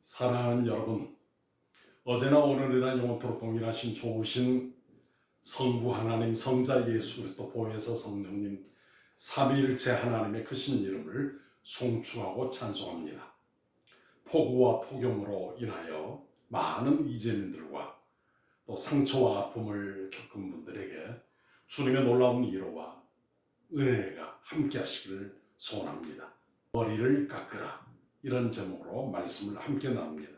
사랑하는 여러분, 어제나 오늘이나 영원토록 동일하신 좋으신 성부 하나님, 성자 예수 그리스도, 보혜사 성령님, 삼위일체 하나님의 크신 이름을 송축하고 찬송합니다. 폭우와 폭염으로 인하여 많은 이재민들과 또 상처와 아픔을 겪은 분들에게 주님의 놀라운 위로와 은혜가 함께 하시기를 소원합니다. 머리를 깎으라, 이런 제목으로 말씀을 함께 나눕니다.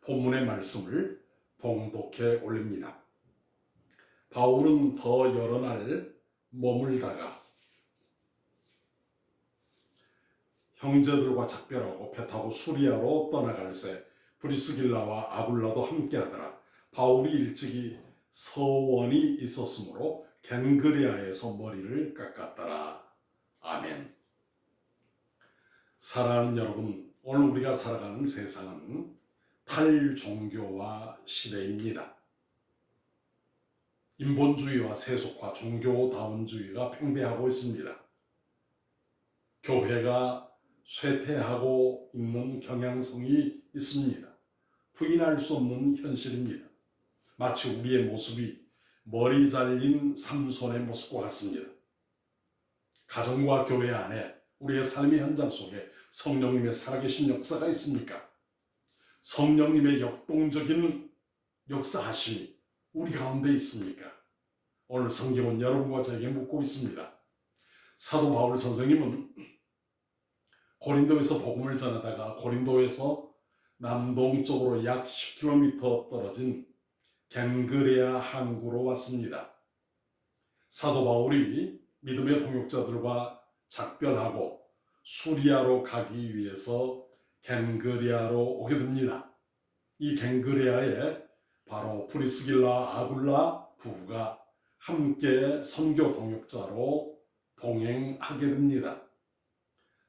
본문의 말씀을 봉독해 올립니다. 바울은 더 여러 날 머물다가 형제들과 작별하고 배 타고 수리아로 떠나갈새 브리스길라와 아굴라도 함께하더라. 바울이 일찍이 서원이 있었으므로 겐그레아에서 머리를 깎았더라. 아멘. 사랑하는 여러분, 오늘 우리가 살아가는 세상은 탈종교화 시대입니다. 인본주의와 세속화, 종교다원주의가 팽배하고 있습니다. 교회가 쇠퇴하고 있는 경향성이 있습니다. 부인할 수 없는 현실입니다. 마치 우리의 모습이 머리 잘린 삼손의 모습과 같습니다. 가정과 교회 안에 우리의 삶의 현장 속에 성령님의 살아계신 역사가 있습니까? 성령님의 역동적인 역사하심이 우리 가운데 있습니까? 오늘 성경은 여러분과 저에게 묻고 있습니다. 사도 바울 선생님은 고린도에서 복음을 전하다가 고린도에서 남동쪽으로 약 10km 떨어진 겐그레아 항구로 왔습니다. 사도 바울이 믿음의 동역자들과 작별하고 수리아로 가기 위해서 겐그레아로 오게 됩니다. 이 겐그레아에 바로 브리스길라, 아굴라 부부가 함께 선교 동역자로 동행하게 됩니다.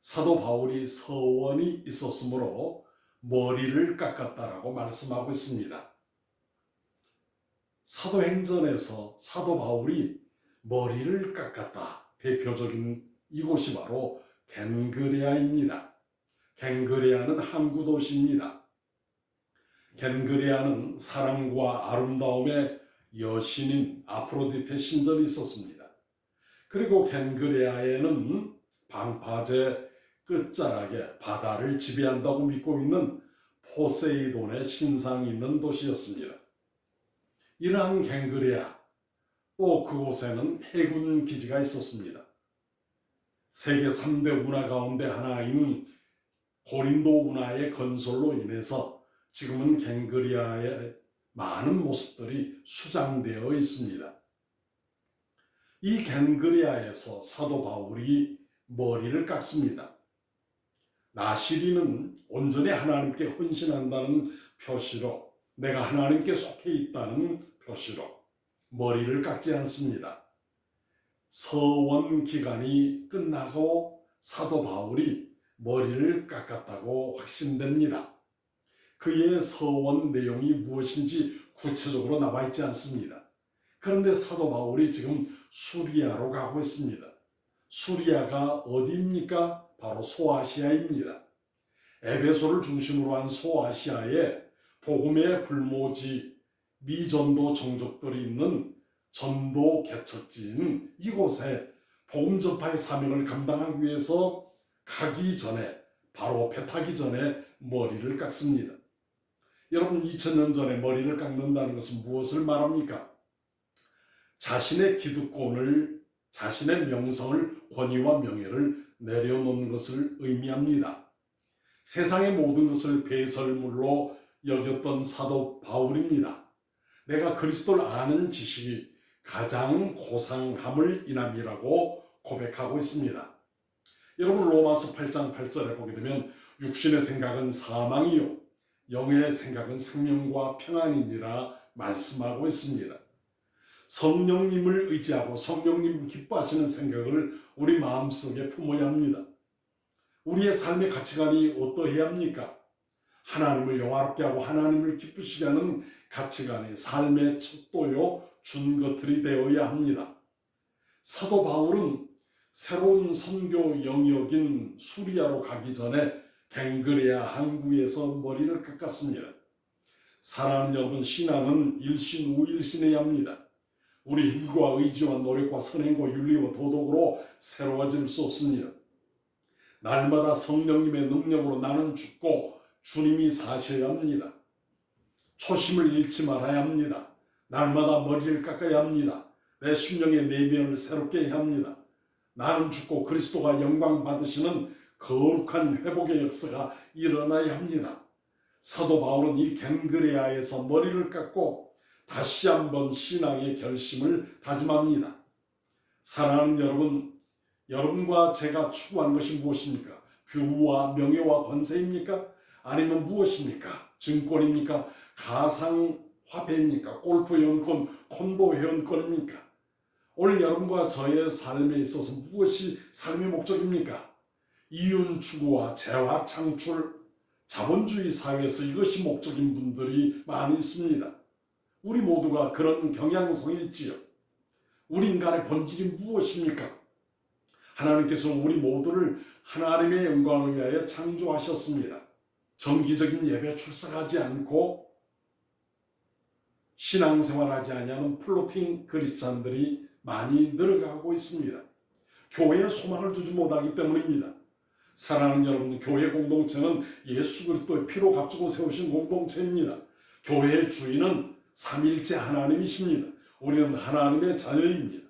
사도 바울이 서원이 있었으므로 머리를 깎았다라고 말씀하고 있습니다. 사도행전에서 사도 바울이 머리를 깎았다. 대표적인 이곳이 바로 겐그레아입니다. 겐그레아는 항구 도시입니다. 겐그레아는 사랑과 아름다움의 여신인 아프로디테 신전이 있었습니다. 그리고 겐그레아에는 방파제 끝자락에 바다를 지배한다고 믿고 있는 포세이돈의 신상이 있는 도시였습니다. 이러한 겐그레아, 또 그곳에는 해군 기지가 있었습니다. 세계 3대 운하 가운데 하나인 고린도 운하의 건설로 인해서 지금은 겐그레아의 많은 모습들이 수장되어 있습니다. 이 겐그레아에서 사도 바울이 머리를 깎습니다. 나시리는 온전히 하나님께 헌신한다는 표시로, 내가 하나님께 속해 있다는 표시로 머리를 깎지 않습니다. 서원 기간이 끝나고 사도 바울이 머리를 깎았다고 확신됩니다. 그의 서원 내용이 무엇인지 구체적으로 나와 있지 않습니다. 그런데 사도 바울이 지금 수리아로 가고 있습니다. 수리아가 어디입니까? 바로 소아시아입니다. 에베소를 중심으로 한 소아시아에 복음의 불모지, 미전도 종족들이 있는 전도 개척지인 이곳에 복음 전파의 사명을 감당하기 위해서 가기 전에, 바로 배 타기 전에 머리를 깎습니다. 여러분, 2000년 전에 머리를 깎는다는 것은 무엇을 말합니까? 자신의 기득권을, 자신의 명성을, 권위와 명예를 내려놓는 것을 의미합니다. 세상의 모든 것을 배설물로 여겼던 사도 바울입니다. 내가 그리스도를 아는 지식이 가장 고상함을 인함이라고 고백하고 있습니다. 여러분, 로마서 8장 8절에 보게 되면 육신의 생각은 사망이요 영의 생각은 생명과 평안이니라 말씀하고 있습니다. 성령님을 의지하고 성령님 기뻐하시는 생각을 우리 마음속에 품어야 합니다. 우리의 삶의 가치관이 어떠해야 합니까? 하나님을 영화롭게 하고 하나님을 기쁘시게 하는 가치관이 삶의 척도요 준것들이 되어야 합니다. 사도 바울은 새로운 선교 영역인 수리아로 가기 전에 갱그레아 항구에서 머리를 깎았습니다. 사랑하는 여러분, 신앙은 일신우일신해야 합니다. 우리 힘과 의지와 노력과 선행과 윤리와 도덕으로 새로워질 수 없습니다. 날마다 성령님의 능력으로 나는 죽고 주님이 사셔야 합니다. 초심을 잃지 말아야 합니다. 날마다 머리를 깎아야 합니다. 내 심령의 내면을 새롭게 해야 합니다. 나는 죽고 그리스도가 영광 받으시는 거룩한 회복의 역사가 일어나야 합니다. 사도 바울은 이 갱그레아에서 머리를 깎고 다시 한번 신앙의 결심을 다짐합니다. 사랑하는 여러분, 여러분과 제가 추구하는 것이 무엇입니까? 부와 명예와 권세입니까? 아니면 무엇입니까? 증권입니까? 가상화폐입니까? 골프 회원권, 콘도 회원권입니까? 오늘 여러분과 저의 삶에 있어서 무엇이 삶의 목적입니까? 이윤 추구와 재화 창출, 자본주의 사회에서 이것이 목적인 분들이 많이 있습니다. 우리 모두가 그런 경향성이 있지요. 우리 인간의 본질이 무엇입니까? 하나님께서 우리 모두를 하나님의 영광을 위하여 창조하셨습니다. 정기적인 예배 출석하지 않고 신앙생활하지 아니하는 플로팅 크리스찬들이 많이 늘어가고 있습니다. 교회에 소망을 두지 못하기 때문입니다. 사랑하는 여러분, 교회 공동체는 예수 그리스도의 피로 값주고 세우신 공동체입니다. 교회의 주인은 삼위일체 하나님이십니다. 우리는 하나님의 자녀입니다.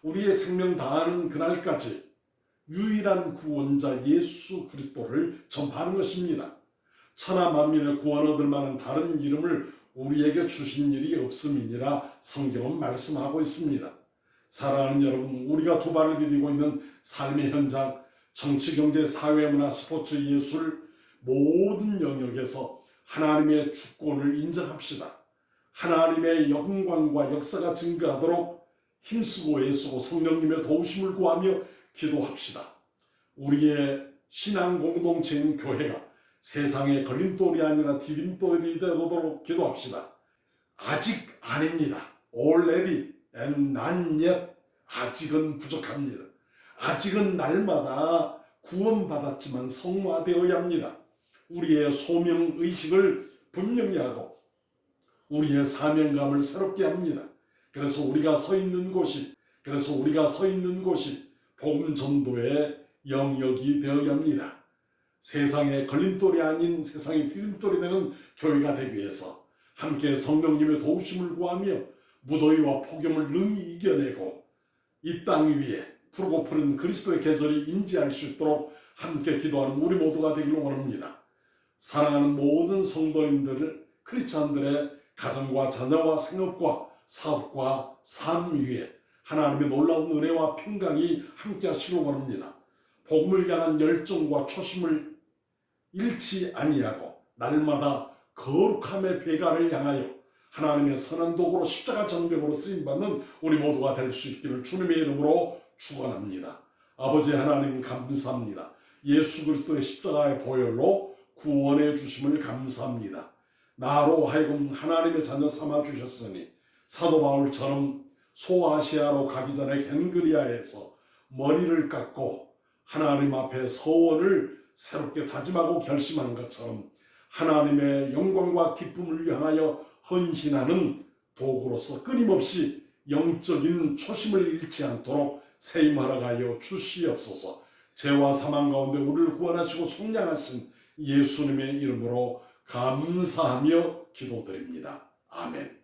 우리의 생명 다하는 그날까지 유일한 구원자 예수 그리스도를 전파하는 것입니다. 천하 만민의 구원 얻을 만한 다른 이름을 우리에게 주신 일이 없음이니라 성경은 말씀하고 있습니다. 사랑하는 여러분, 우리가 두 발을 디디고 있는 삶의 현장, 정치, 경제, 사회, 문화, 스포츠, 예술 모든 영역에서 하나님의 주권을 인정합시다. 하나님의 영광과 역사가 증거하도록 힘쓰고 애쓰고 성령님의 도우심을 구하며 기도합시다. 우리의 신앙 공동체인 교회가 세상의 걸림돌이 아니라 디딤돌이 되도록 기도합시다. 아직 아닙니다. Already and not yet. 아직은 부족합니다. 아직은 날마다 구원받았지만 성화되어야 합니다. 우리의 소명의식을 분명히 하고 우리의 사명감을 새롭게 합니다. 그래서 우리가 서 있는 곳이 복음 전도의 영역이 되어야 합니다. 세상의 걸림돌이 아닌 세상의 디딤돌이 되는 교회가 되기 위해서 함께 성령님의 도우심을 구하며 무더위와 폭염을 능히 이겨내고 이 땅 위에 푸르고 푸른 그리스도의 계절이 임재할 수 있도록 함께 기도하는 우리 모두가 되기를 원합니다. 사랑하는 모든 성도님들을 크리스찬들의 가정과 자녀와 생업과 사업과 삶 위에 하나님의 놀라운 은혜와 평강이 함께 하시기를 원합니다. 복음을 향한 열정과 초심을 잃지 아니하고 날마다 거룩함의 배가를 향하여 하나님의 선한 도구로 십자가 전병으로 쓰임받는 우리 모두가 될 수 있기를 주님의 이름으로 축원합니다. 아버지 하나님 감사합니다. 예수 그리스도의 십자가의 보혈로 구원해 주심을 감사합니다. 나로 하여금 하나님의 자녀 삼아 주셨으니 사도 바울처럼 소아시아로 가기 전에 갱그리아에서 머리를 깎고 하나님 앞에 서원을 새롭게 다짐하고 결심하는 것처럼 하나님의 영광과 기쁨을 향하여 헌신하는 도구로서 끊임없이 영적인 초심을 잃지 않도록 세임하러 가여 주시옵소서. 죄와 사망 가운데 우리를 구원하시고 속량하신 예수님의 이름으로 감사하며 기도드립니다. 아멘.